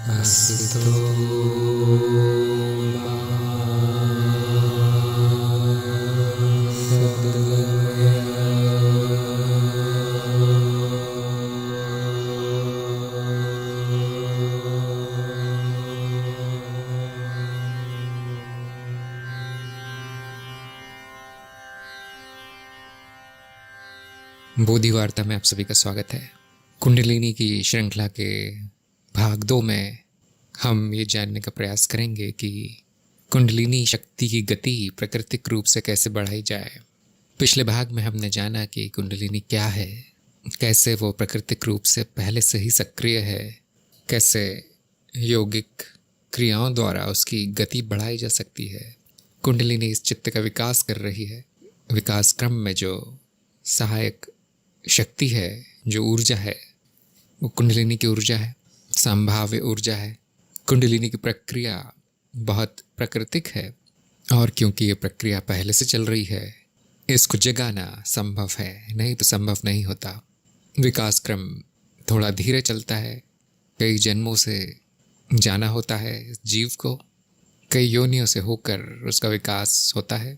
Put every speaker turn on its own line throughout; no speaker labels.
असतो मा सद्गमया। बोधि वार्ता में आप सभी का स्वागत है। कुंडलिनी की श्रृंखला के भाग 2 में हम ये जानने का प्रयास करेंगे कि कुंडलिनी शक्ति की गति प्राकृतिक रूप से कैसे बढ़ाई जाए। पिछले भाग में हमने जाना कि कुंडलिनी क्या है, कैसे वो प्राकृतिक रूप से पहले से ही सक्रिय है, कैसे यौगिक क्रियाओं द्वारा उसकी गति बढ़ाई जा सकती है। कुंडलिनी इस चित्त का विकास कर रही है। विकास क्रम में जो सहायक शक्ति है, जो ऊर्जा है, वो कुंडलिनी की ऊर्जा है, संभाव्य ऊर्जा है। कुंडलिनी की प्रक्रिया बहुत प्राकृतिक है और क्योंकि ये प्रक्रिया पहले से चल रही है, इसको जगाना संभव है, नहीं तो संभव नहीं होता। विकास क्रम थोड़ा धीरे चलता है। कई जन्मों से जाना होता है जीव को, कई योनियों से होकर उसका विकास होता है।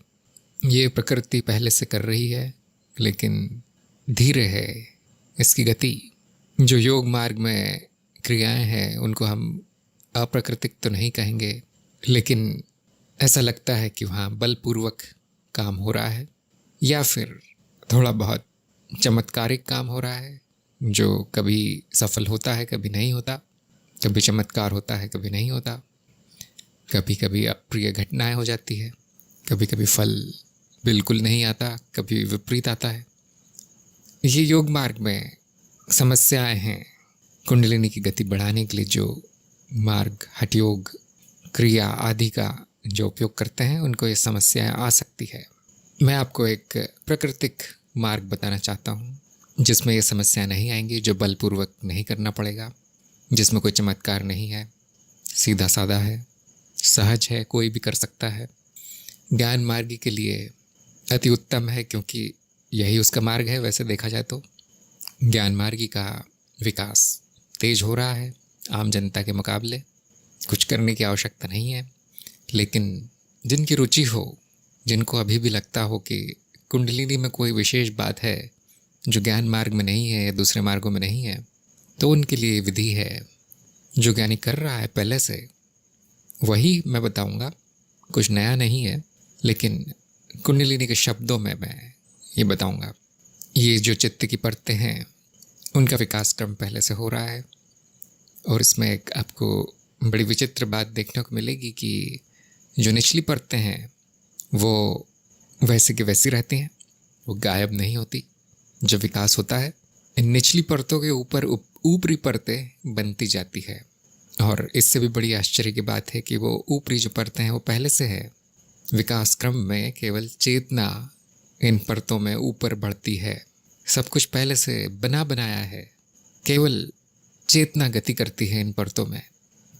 ये प्रकृति पहले से कर रही है, लेकिन धीरे है इसकी गति। जो योग मार्ग में क्रियाएं हैं उनको हम अप्राकृतिक तो नहीं कहेंगे, लेकिन ऐसा लगता है कि वहाँ बलपूर्वक काम हो रहा है या फिर थोड़ा बहुत चमत्कारिक काम हो रहा है, जो कभी सफल होता है, कभी नहीं होता, कभी चमत्कार होता है, कभी नहीं होता, कभी कभी अप्रिय घटनाएं हो जाती है, कभी कभी फल बिल्कुल नहीं आता, कभी विपरीत आता है। ये योग मार्ग में समस्याएं हैं। कुंडलिनी की गति बढ़ाने के लिए जो मार्ग, हठयोग, क्रिया आदि का जो उपयोग करते हैं, उनको ये समस्याएं आ सकती है। मैं आपको एक प्राकृतिक मार्ग बताना चाहता हूँ जिसमें ये समस्या नहीं आएंगी, जो बलपूर्वक नहीं करना पड़ेगा, जिसमें कोई चमत्कार नहीं है, सीधा साधा है, सहज है, कोई भी कर सकता है। ज्ञान मार्गी के लिए अति उत्तम है, क्योंकि यही उसका मार्ग है। वैसे देखा जाए तो ज्ञान मार्गी का विकास तेज हो रहा है आम जनता के मुकाबले। कुछ करने की आवश्यकता नहीं है, लेकिन जिनकी रुचि हो, जिनको अभी भी लगता हो कि कुंडलिनी में कोई विशेष बात है जो ज्ञान मार्ग में नहीं है या दूसरे मार्गों में नहीं है, तो उनके लिए विधि है। जो ज्ञानी कर रहा है पहले से, वही मैं बताऊंगा। कुछ नया नहीं है, लेकिन कुंडलिनी के शब्दों में मैं ये बताऊंगा। ये जो चित्त की परतें हैं, उनका विकास क्रम पहले से हो रहा है। और इसमें एक आपको बड़ी विचित्र बात देखने को मिलेगी कि जो निचली परतें हैं वो वैसे की वैसी रहती हैं, वो गायब नहीं होती। जब विकास होता है, इन निचली परतों के ऊपर ऊपरी परतें बनती जाती है। और इससे भी बड़ी आश्चर्य की बात है कि वो ऊपरी जो परतें हैं वो पहले से है। विकास क्रम में केवल चेतना इन परतों में ऊपर बढ़ती है। सब कुछ पहले से बना बनाया है, केवल चेतना गति करती है इन परतों में।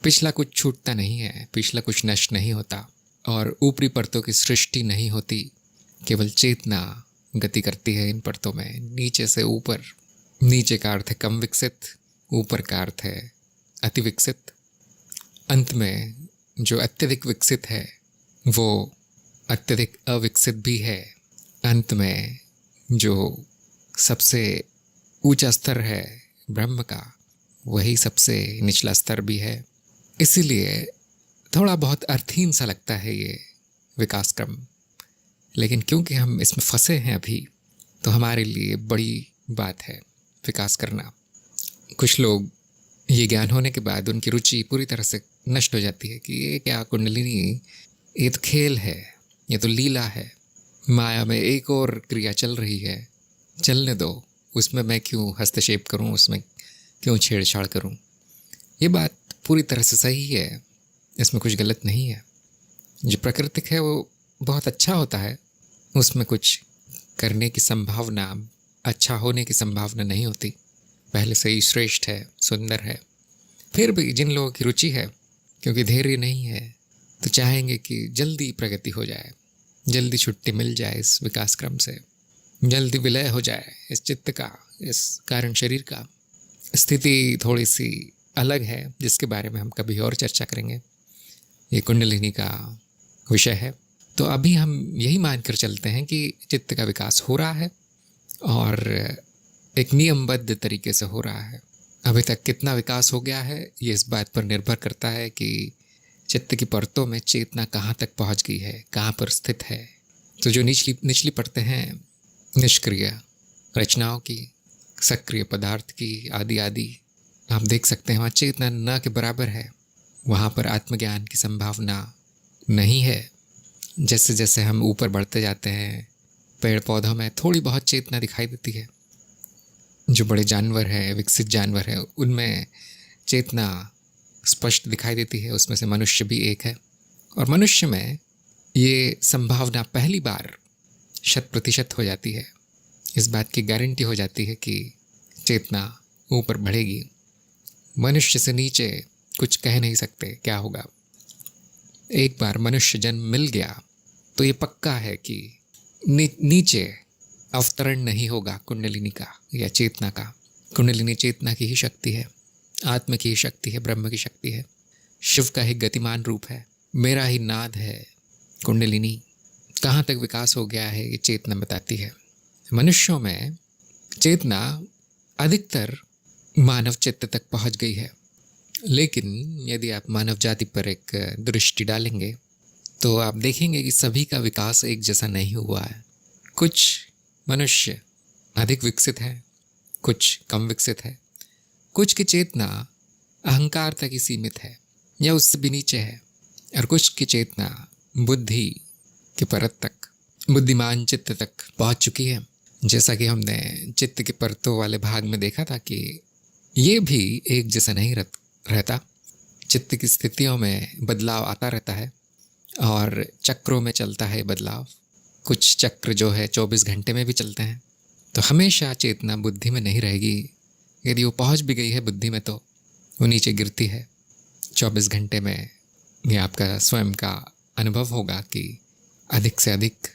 पिछला कुछ छूटता नहीं है, पिछला कुछ नष्ट नहीं होता और ऊपरी परतों की सृष्टि नहीं होती। केवल चेतना गति करती है इन परतों में, नीचे से ऊपर। नीचे का अर्थ है कम विकसित, ऊपर का अर्थ है अति विकसित। अंत में जो अत्यधिक विकसित है वो अत्यधिक अविकसित भी है। अंत में जो सबसे ऊंचा स्तर है ब्रह्म का, वही सबसे निचला स्तर भी है। इसीलिए थोड़ा बहुत अर्थहीन सा लगता है ये विकास क्रम, लेकिन क्योंकि हम इसमें फंसे हैं अभी, तो हमारे लिए बड़ी बात है विकास करना। कुछ लोग ये ज्ञान होने के बाद उनकी रुचि पूरी तरह से नष्ट हो जाती है कि ये क्या कुंडलिनी, ये तो खेल है, ये तो लीला है, माया में एक और क्रिया चल रही है, चलने दो, उसमें मैं क्यों हस्तक्षेप करूं, उसमें क्यों छेड़छाड़ करूं। ये बात पूरी तरह से सही है, इसमें कुछ गलत नहीं है। जो प्राकृतिक है वो बहुत अच्छा होता है, उसमें कुछ करने की संभावना, अच्छा होने की संभावना नहीं होती, पहले से ही श्रेष्ठ है, सुंदर है। फिर भी जिन लोगों की रुचि है, क्योंकि धैर्य नहीं है, तो चाहेंगे कि जल्दी प्रगति हो जाए, जल्दी छुट्टी मिल जाए इस विकास क्रम से, जल्दी विलय हो जाए इस चित्त का, इस कारण शरीर का। स्थिति थोड़ी सी अलग है, जिसके बारे में हम कभी और चर्चा करेंगे। ये कुंडलिनी का विषय है। तो अभी हम यही मानकर चलते हैं कि चित्त का विकास हो रहा है और एक नियमबद्ध तरीके से हो रहा है। अभी तक कितना विकास हो गया है ये इस बात पर निर्भर करता है कि चित्त की परतों में चेतना कहाँ तक पहुँच गई है, कहाँ पर स्थित है। तो जो निचली परतें हैं निष्क्रिय रचनाओं की, सक्रिय पदार्थ की, आदि आदि, आप देख सकते हैं वहाँ चेतना न के बराबर है। वहाँ पर आत्मज्ञान की संभावना नहीं है। जैसे जैसे हम ऊपर बढ़ते जाते हैं, पेड़ पौधों में थोड़ी बहुत चेतना दिखाई देती है। जो बड़े जानवर हैं, विकसित जानवर हैं, उनमें चेतना स्पष्ट दिखाई देती है। उसमें से मनुष्य भी एक है और मनुष्य में ये संभावना पहली बार 100% हो जाती है। इस बात की गारंटी हो जाती है कि चेतना ऊपर बढ़ेगी। मनुष्य से नीचे कुछ कह नहीं सकते क्या होगा। एक बार मनुष्य जन्म मिल गया तो ये पक्का है कि नीचे अवतरण नहीं होगा कुंडलिनी का या चेतना का। कुंडलिनी चेतना की ही शक्ति है, आत्म की ही शक्ति है, ब्रह्म की शक्ति है, शिव का ही गतिमान रूप है, मेरा ही नाद है। कुंडलिनी कहाँ तक विकास हो गया है ये चेतना बताती है। मनुष्यों में चेतना अधिकतर मानव चित्त तक पहुँच गई है, लेकिन यदि आप मानव जाति पर एक दृष्टि डालेंगे तो आप देखेंगे कि सभी का विकास एक जैसा नहीं हुआ है। कुछ मनुष्य अधिक विकसित है, कुछ कम विकसित है, कुछ की चेतना अहंकार तक ही सीमित है या उससे भी नीचे है, और कुछ की चेतना बुद्धि की परत तक, बुद्धिमान चित्त तक पहुंच चुकी है। जैसा कि हमने चित्त के परतों वाले भाग में देखा था कि ये भी एक जैसा नहीं रहता। चित्त की स्थितियों में बदलाव आता रहता है और चक्रों में चलता है बदलाव। कुछ चक्र जो है 24 घंटे में भी चलते हैं। तो हमेशा चेतना बुद्धि में नहीं रहेगी। यदि वो पहुंच भी गई है बुद्धि में तो वो नीचे गिरती है। 24 घंटे में ये आपका स्वयं का अनुभव होगा कि अधिक से अधिक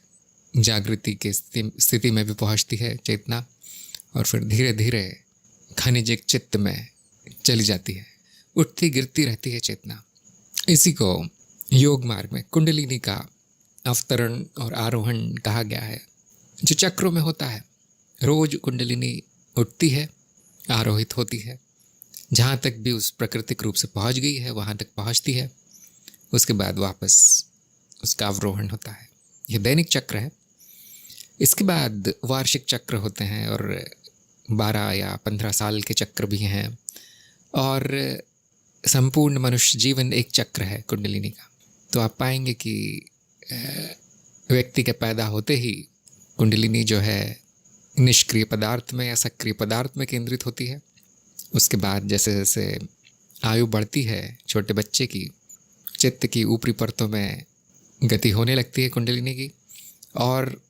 जागृति की स्थिति में भी पहुंचती है चेतना और फिर धीरे धीरे खनिजिक चित्त में चली जाती है। उठती गिरती रहती है चेतना। इसी को योग मार्ग में कुंडलिनी का अवतरण और आरोहण कहा गया है, जो चक्रों में होता है। रोज कुंडलिनी उठती है, आरोहित होती है, जहाँ तक भी उस प्राकृतिक रूप से पहुँच गई है वहाँ तक पहुँचती है। उसके बाद वापस उसका अवरोहण होता है। यह दैनिक चक्र है। इसके बाद वार्षिक चक्र होते हैं और 12 या 15 साल के चक्र भी हैं, और संपूर्ण मनुष्य जीवन एक चक्र है कुंडलिनी का। तो आप पाएंगे कि व्यक्ति के पैदा होते ही कुंडलिनी जो है निष्क्रिय पदार्थ में या सक्रिय पदार्थ में केंद्रित होती है। उसके बाद जैसे जैसे आयु बढ़ती है छोटे बच्चे की, चित्त की ऊपरी परतों में गति होने लगती है कुंडलिनी की, और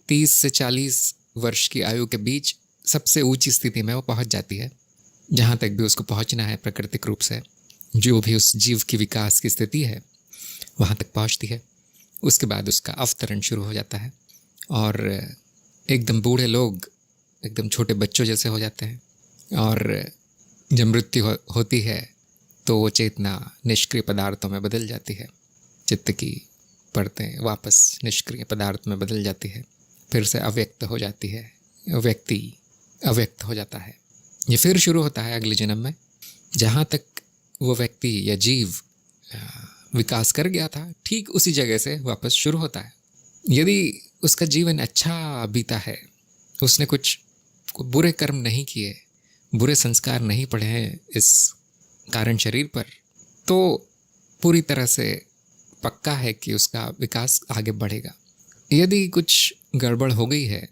30 से 40 वर्ष की आयु के बीच सबसे ऊंची स्थिति में वो पहुंच जाती है, जहाँ तक भी उसको पहुंचना है प्राकृतिक रूप से। जो भी उस जीव की विकास की स्थिति है वहाँ तक पहुँचती है। उसके बाद उसका अवतरण शुरू हो जाता है और एकदम बूढ़े लोग एकदम छोटे बच्चों जैसे हो जाते हैं, और जब मृत्यु होती है तो वो चेतना निष्क्रिय पदार्थों में बदल जाती है। चित्त की परतें वापस निष्क्रिय पदार्थ में बदल जाती है, फिर से अव्यक्त हो जाती है, व्यक्ति अव्यक्त हो जाता है। ये फिर शुरू होता है अगले जन्म में, जहाँ तक वो व्यक्ति या जीव विकास कर गया था ठीक उसी जगह से वापस शुरू होता है। यदि उसका जीवन अच्छा बीता है, उसने कुछ बुरे कर्म नहीं किए, बुरे संस्कार नहीं पड़े हैं इस कारण शरीर पर, तो पूरी तरह से पक्का है कि उसका विकास आगे बढ़ेगा। यदि कुछ गड़बड़ हो गई है,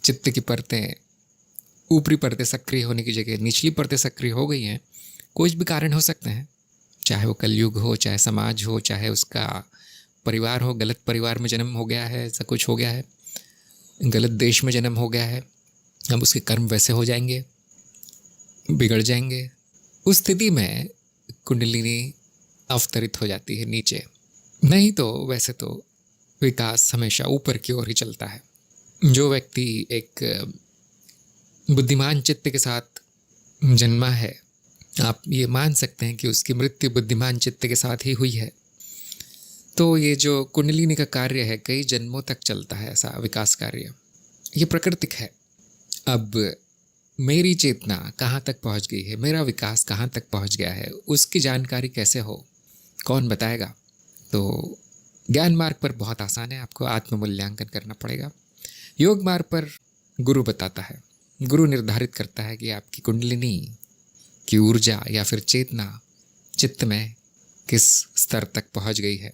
चित्त की परतें, ऊपरी परतें सक्रिय होने की जगह निचली परतें सक्रिय हो गई हैं, कुछ भी कारण हो सकते हैं, चाहे वो कलयुग हो, चाहे समाज हो, चाहे उसका परिवार हो, गलत परिवार में जन्म हो गया है, ऐसा कुछ हो गया है, गलत देश में जन्म हो गया है, अब उसके कर्म वैसे हो जाएंगे, बिगड़ जाएंगे। उस स्थिति में कुंडलिनी अवतरित हो जाती है नीचे। नहीं तो वैसे तो विकास हमेशा ऊपर की ओर ही चलता है। जो व्यक्ति एक बुद्धिमान चित्त के साथ जन्मा है आप ये मान सकते हैं कि उसकी मृत्यु बुद्धिमान चित्त के साथ ही हुई है। तो ये जो कुंडलिनी का कार्य है कई जन्मों तक चलता है, ऐसा विकास कार्य, ये प्राकृतिक है। अब मेरी चेतना कहाँ तक पहुँच गई है, मेरा विकास कहाँ तक पहुँच गया है, उसकी जानकारी कैसे हो, कौन बताएगा? तो ज्ञान मार्ग पर बहुत आसान है, आपको आत्ममूल्यांकन करना पड़ेगा। योग मार्ग पर गुरु बताता है, गुरु निर्धारित करता है कि आपकी कुंडलिनी की ऊर्जा या फिर चेतना चित्त में किस स्तर तक पहुंच गई है,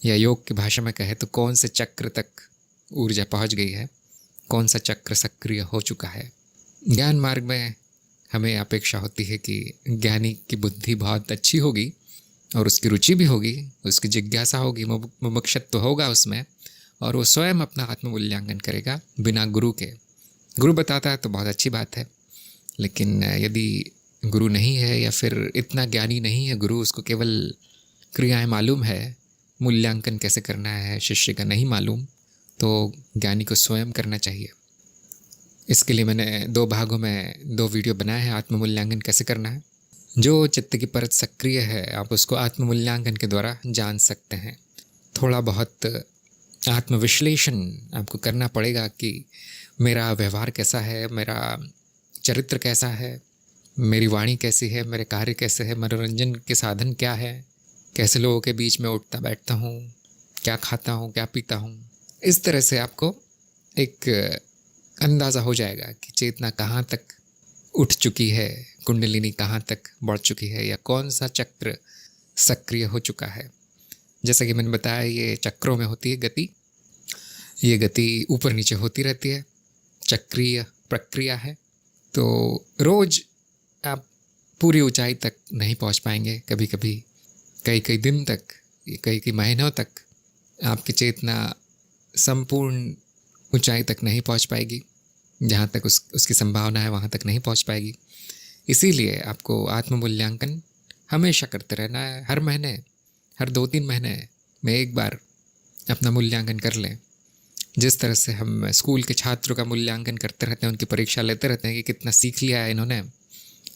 या योग की भाषा में कहे तो कौन से चक्र तक ऊर्जा पहुंच गई है, कौन सा चक्र सक्रिय हो चुका है। ज्ञान मार्ग में हमें अपेक्षा होती है कि ज्ञानी की बुद्धि बहुत अच्छी होगी और उसकी रुचि भी होगी, उसकी जिज्ञासा होगी, मुमुक्षुत्व होगा उसमें, और वो स्वयं अपना आत्ममूल्यांकन करेगा बिना गुरु के। गुरु बताता है तो बहुत अच्छी बात है, लेकिन यदि गुरु नहीं है या फिर इतना ज्ञानी नहीं है गुरु, उसको केवल क्रियाएं मालूम है, मूल्यांकन कैसे करना है शिष्य का नहीं मालूम, तो ज्ञानी को स्वयं करना चाहिए। इसके लिए मैंने 2 भागों में 2 वीडियो बनाए हैं, आत्ममूल्यांकन कैसे करना है। जो चित्त की परत सक्रिय है आप उसको आत्ममूल्यांकन के द्वारा जान सकते हैं। थोड़ा बहुत आत्मविश्लेषण आपको करना पड़ेगा कि मेरा व्यवहार कैसा है, मेरा चरित्र कैसा है, मेरी वाणी कैसी है, मेरे कार्य कैसे है, मनोरंजन के साधन क्या है, कैसे लोगों के बीच में उठता बैठता हूँ, क्या खाता हूँ, क्या पीता हूँ। इस तरह से आपको एक अंदाज़ा हो जाएगा कि चेतना कहाँ तक उठ चुकी है, कुंडलिनी कहाँ तक बढ़ चुकी है, या कौन सा चक्र सक्रिय हो चुका है। जैसा कि मैंने बताया, ये चक्रों में होती है गति, ये गति ऊपर नीचे होती रहती है, चक्रीय प्रक्रिया है। तो रोज़ आप पूरी ऊंचाई तक नहीं पहुंच पाएंगे, कभी कभी कई दिन तक, कई महीनों तक आपकी चेतना संपूर्ण ऊंचाई तक नहीं पहुंच पाएगी, जहाँ तक उसकी संभावना है वहाँ तक नहीं पहुंच पाएगी। इसीलिए आपको आत्ममूल्यांकन हमेशा करते रहना है। हर महीने, हर 2-3 महीने में एक बार अपना मूल्यांकन कर लें। जिस तरह से हम स्कूल के छात्रों का मूल्यांकन करते रहते हैं, उनकी परीक्षा लेते रहते हैं कि कितना सीख लिया है इन्होंने,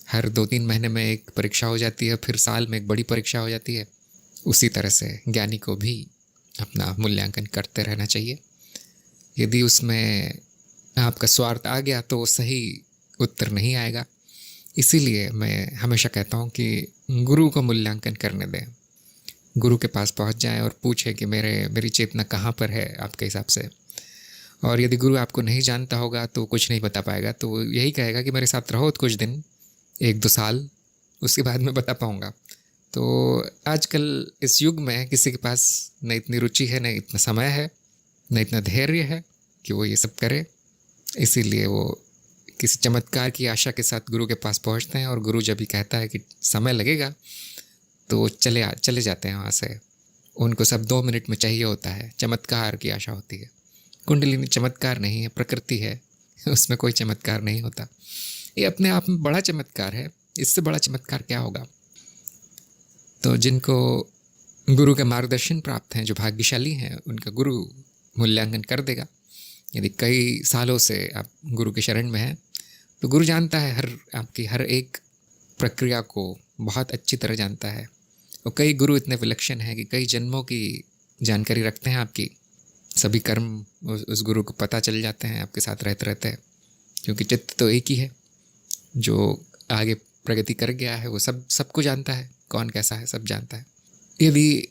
हर 2-3 महीने में एक परीक्षा हो जाती है, फिर साल में एक बड़ी परीक्षा हो जाती है। उसी तरह से ज्ञानी को भी अपना मूल्यांकन करते रहना चाहिए। यदि उसमें आपका स्वार्थ आ गया तो सही उत्तर नहीं आएगा। इसीलिए मैं हमेशा कहता हूँ कि गुरु को मूल्यांकन करने दें, गुरु के पास पहुँच जाएं और पूछें कि मेरी चेतना कहाँ पर है आपके हिसाब से। और यदि गुरु आपको नहीं जानता होगा तो कुछ नहीं बता पाएगा, तो यही कहेगा कि मेरे साथ रहो कुछ दिन, 1-2 साल, उसके बाद मैं बता पाऊँगा। तो आजकल इस युग में किसी के पास न इतनी रुचि है, न इतना समय है, न इतना धैर्य है कि वो ये सब करे। इसीलिए वो किसी चमत्कार की आशा के साथ गुरु के पास पहुंचते हैं, और गुरु जब भी कहता है कि समय लगेगा तो चले जाते हैं वहाँ से। उनको सब 2 मिनट में चाहिए होता है, चमत्कार की आशा होती है। कुंडलिनी चमत्कार नहीं है, प्रकृति है, उसमें कोई चमत्कार नहीं होता। ये अपने आप में बड़ा चमत्कार है, इससे बड़ा चमत्कार क्या होगा। तो जिनको गुरु का मार्गदर्शन प्राप्त हैं, जो भाग्यशाली हैं, उनका गुरु मूल्यांकन कर देगा। यदि कई सालों से आप गुरु के शरण में हैं तो गुरु जानता है आपकी हर एक प्रक्रिया को बहुत अच्छी तरह जानता है। और कई गुरु इतने विलक्षण हैं कि कई जन्मों की जानकारी रखते हैं आपकी, सभी कर्म उस गुरु को पता चल जाते हैं आपके साथ रहते रहते, क्योंकि चित्त तो एक ही है। जो आगे प्रगति कर गया है वो सबको जानता है, कौन कैसा है सब जानता है। यदि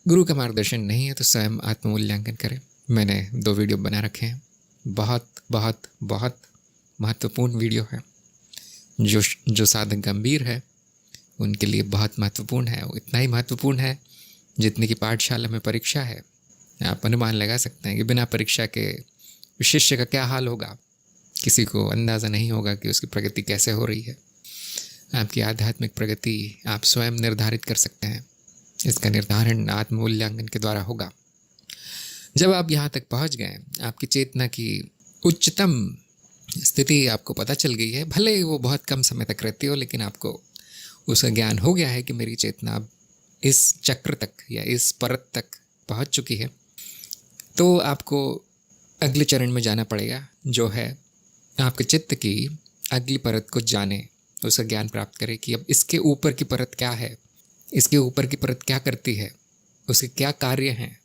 गुरु का मार्गदर्शन नहीं है तो स्वयं आत्ममूल्यांकन करें। मैंने 2 वीडियो बना रखे हैं, बहुत बहुत बहुत महत्वपूर्ण वीडियो है। जो साधक गंभीर है उनके लिए बहुत महत्वपूर्ण है। वो इतना ही महत्वपूर्ण है जितनी कि पाठशाला में परीक्षा है। आप अनुमान लगा सकते हैं कि बिना परीक्षा के शिष्य का क्या हाल होगा। किसी को अंदाज़ा नहीं होगा कि उसकी प्रगति कैसे हो रही है। आपकी आध्यात्मिक प्रगति आप स्वयं निर्धारित कर सकते हैं। इसका निर्धारण आत्ममूल्यांकन के द्वारा होगा। जब आप यहाँ तक पहुँच गए, आपकी चेतना की उच्चतम स्थिति आपको पता चल गई है, भले ही वो बहुत कम समय तक रहती हो, लेकिन आपको उसका ज्ञान हो गया है कि मेरी चेतना अब इस चक्र तक या इस परत तक पहुँच चुकी है, तो आपको अगले चरण में जाना पड़ेगा, जो है आपके चित्त की अगली परत को जाने। उसका ज्ञान प्राप्त करें कि अब इसके ऊपर की परत क्या है, इसके ऊपर की परत क्या करती है, उसके क्या कार्य हैं।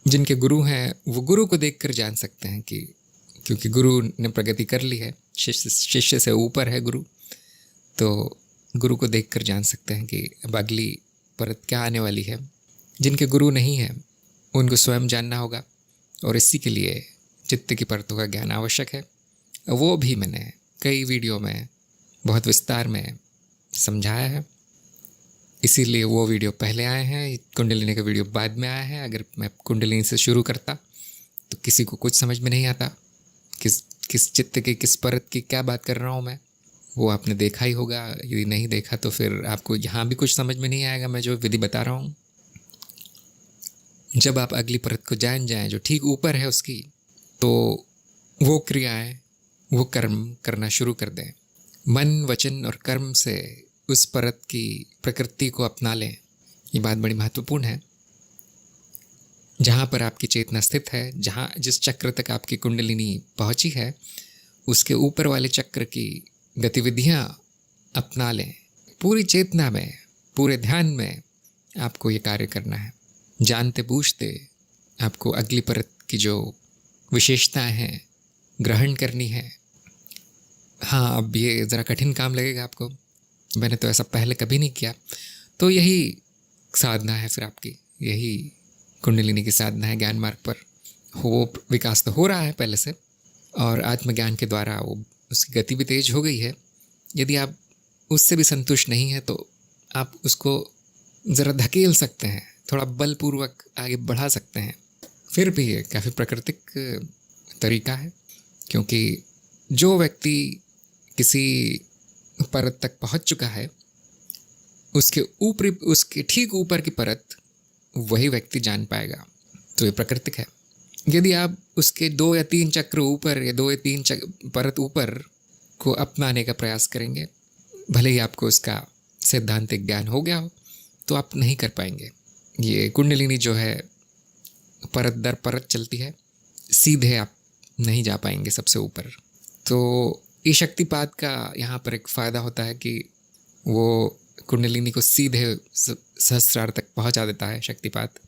जिनके गुरु हैं वो गुरु को देखकर जान सकते हैं कि क्योंकि गुरु ने प्रगति कर ली है, शिष्य से ऊपर है गुरु, तो गुरु को देखकर जान सकते हैं कि अब अगली परत क्या आने वाली है। जिनके गुरु नहीं है उनको स्वयं जानना होगा और इसी के लिए चित्त की परतों का ज्ञान आवश्यक है। वो भी मैंने कई वीडियो में बहुत विस्तार में समझाया है, इसीलिए वो वीडियो पहले आए हैं, कुंडलिनी का वीडियो बाद में आया है। अगर मैं कुंडलिनी से शुरू करता तो किसी को कुछ समझ में नहीं आता, किस चित्त की किस परत की क्या बात कर रहा हूँ मैं, वो आपने देखा ही होगा। यदि नहीं देखा तो फिर आपको यहाँ भी कुछ समझ में नहीं आएगा मैं जो विधि बता रहा हूँ। जब आप अगली परत को जान जाएं जो ठीक ऊपर है उसकी, तो वो क्रियाएं, वो कर्म करना शुरू कर दें। मन, वचन और कर्म से उस परत की प्रकृति को अपना लें। ये बात बड़ी महत्वपूर्ण है। जहाँ पर आपकी चेतना स्थित है, जहाँ जिस चक्र तक आपकी कुंडलिनी पहुँची है, उसके ऊपर वाले चक्र की गतिविधियाँ अपना लें। पूरी चेतना में, पूरे ध्यान में आपको ये कार्य करना है। जानते बूझते आपको अगली परत की जो विशेषताएं हैं ग्रहण करनी है। हाँ, अब ये ज़रा कठिन काम लगेगा आपको, मैंने तो ऐसा पहले कभी नहीं किया, तो यही साधना है फिर आपकी, यही कुंडलिनी की साधना है। ज्ञान मार्ग पर वो विकास तो हो रहा है पहले से, और आत्मज्ञान के द्वारा वो उसकी गति भी तेज हो गई है। यदि आप उससे भी संतुष्ट नहीं हैं तो आप उसको ज़रा धकेल सकते हैं, थोड़ा बलपूर्वक आगे बढ़ा सकते हैं। फिर भी ये काफ़ी प्राकृतिक तरीका है, क्योंकि जो व्यक्ति किसी परत तक पहुंच चुका है, उसके ऊपरी, उसके ठीक ऊपर की परत वही व्यक्ति जान पाएगा। तो ये प्राकृतिक है। यदि आप उसके 2 या 3 चक्र ऊपर या 2 या 3 परत ऊपर को अपनाने का प्रयास करेंगे, भले ही आपको उसका सैद्धांतिक ज्ञान हो गया हो, तो आप नहीं कर पाएंगे। ये कुंडलिनी जो है परत दर परत चलती है, सीधे आप नहीं जा पाएंगे सबसे ऊपर। तो ये शक्तिपात का यहाँ पर एक फ़ायदा होता है कि वो कुंडलिनी को सीधे सहस्रार तक पहुँचा देता है शक्तिपात।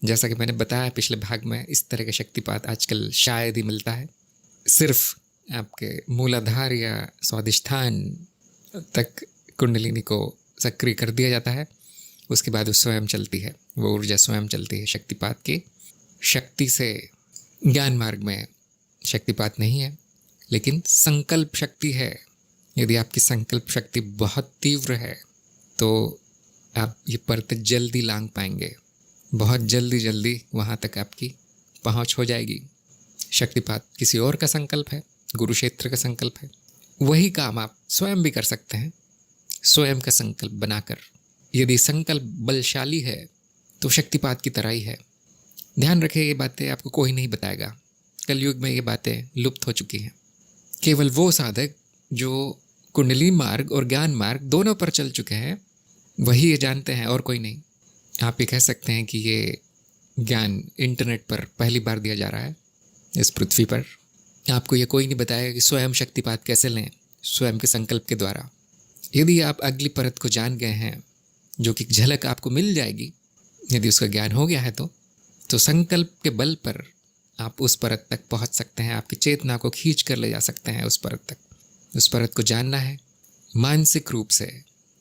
जैसा कि मैंने बताया पिछले भाग में, इस तरह का शक्तिपात आजकल शायद ही मिलता है। सिर्फ आपके मूलाधार या स्वादिष्ठान तक कुंडलिनी को सक्रिय कर दिया जाता है, उसके बाद वो स्वयं चलती है, वो ऊर्जा स्वयं चलती है शक्तिपात की शक्ति से। ज्ञान मार्ग में शक्तिपात नहीं है, लेकिन संकल्प शक्ति है। यदि आपकी संकल्प शक्ति बहुत तीव्र है तो आप ये परत जल्दी लांघ पाएंगे, बहुत जल्दी वहाँ तक आपकी पहुँच हो जाएगी। शक्तिपात किसी और का संकल्प है, गुरु क्षेत्र का संकल्प है। वही काम आप स्वयं भी कर सकते हैं, स्वयं का संकल्प बनाकर। यदि संकल्प बलशाली है तो शक्तिपात की तरह ही है। ध्यान रखें, ये बातें आपको कोई नहीं बताएगा। कलयुग में ये बातें लुप्त हो चुकी हैं। केवल वो साधक जो कुंडली मार्ग और ज्ञान मार्ग दोनों पर चल चुके हैं वही ये जानते हैं, और कोई नहीं। आप ये कह सकते हैं कि ये ज्ञान इंटरनेट पर पहली बार दिया जा रहा है इस पृथ्वी पर। आपको ये कोई नहीं बताएगा कि स्वयं शक्तिपात कैसे लें, स्वयं के संकल्प के द्वारा। यदि आप अगली परत को जान गए हैं, जो कि झलक आपको मिल जाएगी यदि उसका ज्ञान हो गया है, तो संकल्प के बल पर आप उस परत तक पहुंच सकते हैं। आपकी चेतना को खींच कर ले जा सकते हैं उस परत तक। उस परत को जानना है, मानसिक रूप से,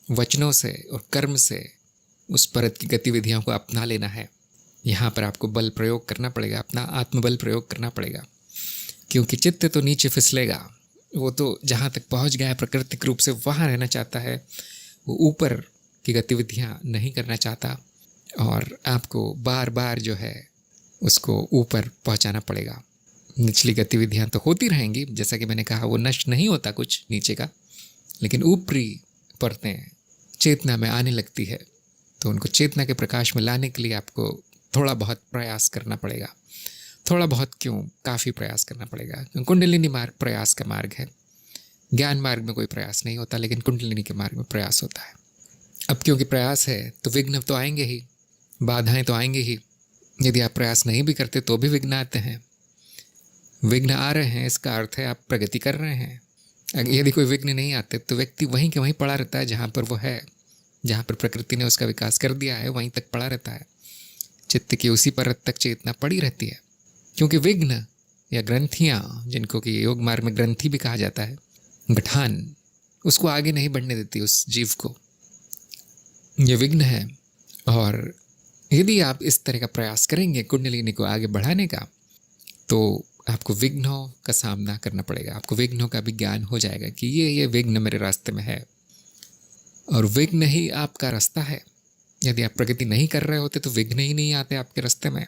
वचनों से और कर्म से उस परत की गतिविधियों को अपना लेना है। यहाँ पर आपको बल प्रयोग करना पड़ेगा, अपना आत्मबल प्रयोग करना पड़ेगा, क्योंकि चित्त तो नीचे फिसलेगा। वो तो जहाँ तक पहुँच गया है प्राकृतिक रूप से वहाँ रहना चाहता है, वो ऊपर की गतिविधियाँ नहीं करना चाहता, और आपको बार बार जो है उसको ऊपर पहुँचाना पड़ेगा। निचली गतिविधियाँ तो होती रहेंगी, जैसा कि मैंने कहा, वो नष्ट नहीं होता कुछ नीचे का, लेकिन ऊपरी परतें चेतना में आने लगती है, तो उनको चेतना के प्रकाश में लाने के लिए आपको थोड़ा बहुत प्रयास करना पड़ेगा। थोड़ा बहुत क्यों, काफ़ी प्रयास करना पड़ेगा। कुंडलिनी मार्ग प्रयास का मार्ग है। ज्ञान मार्ग में कोई प्रयास नहीं होता, लेकिन कुंडलिनी के मार्ग में प्रयास होता है। अब क्योंकि प्रयास है तो विघ्न तो आएंगे ही, बाधाएं तो आएंगे ही। यदि आप प्रयास नहीं भी करते तो भी विघ्न आते हैं। विघ्न आ रहे हैं, इसका अर्थ है आप प्रगति कर रहे हैं, यदि कोई विघ्न नहीं आते तो व्यक्ति वहीं के वहीं पड़ा रहता है जहाँ पर वो है, जहाँ पर प्रकृति ने उसका विकास कर दिया है वहीं तक पड़ा रहता है। चित्त की उसी परत तक चेतना पड़ी रहती है, क्योंकि विघ्न या ग्रंथियाँ, जिनको कि योग मार्ग में ग्रंथि भी कहा जाता है, गठान, उसको आगे नहीं बढ़ने देती उस जीव को। ये विघ्न है। और यदि आप इस तरह का प्रयास करेंगे कुंडलिनी को आगे बढ़ाने का, तो आपको विघ्नों का सामना करना पड़ेगा। आपको विघ्नों का भी ज्ञान हो जाएगा कि ये विघ्न मेरे रास्ते में है, और विघ्न ही आपका रास्ता है। यदि आप प्रगति नहीं कर रहे होते तो विघ्न ही नहीं आते आपके रास्ते में।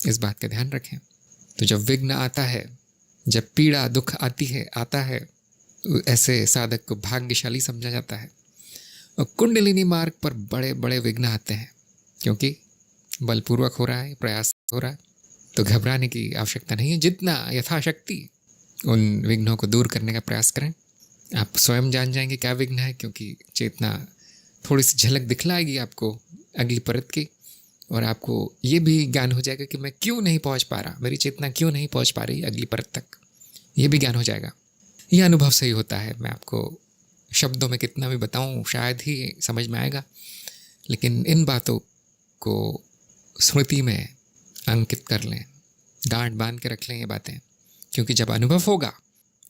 इस बात का ध्यान रखें। तो जब विघ्न आता है, जब पीड़ा दुख आता है, ऐसे साधक को भाग्यशाली समझा जाता है। और कुंडलिनी मार्ग पर बड़े बड़े विघ्न आते हैं, क्योंकि बलपूर्वक हो रहा है, प्रयास हो रहा है, तो घबराने की आवश्यकता नहीं है। जितना यथाशक्ति उन विघ्नों को दूर करने का प्रयास करें। आप स्वयं जान जाएंगे क्या विघ्न है, क्योंकि चेतना थोड़ी सी झलक दिखलाएगी आपको अगली परत की, और आपको ये भी ज्ञान हो जाएगा कि मैं क्यों नहीं पहुंच पा रहा, मेरी चेतना क्यों नहीं पहुंच पा रही अगली परत तक, ये भी ज्ञान हो जाएगा। ये अनुभव सही होता है। मैं आपको शब्दों में कितना भी बताऊं शायद ही समझ में आएगा, लेकिन इन बातों को स्मृति में अंकित कर लें, गांठ बांध के रख लें ये बातें, क्योंकि जब अनुभव होगा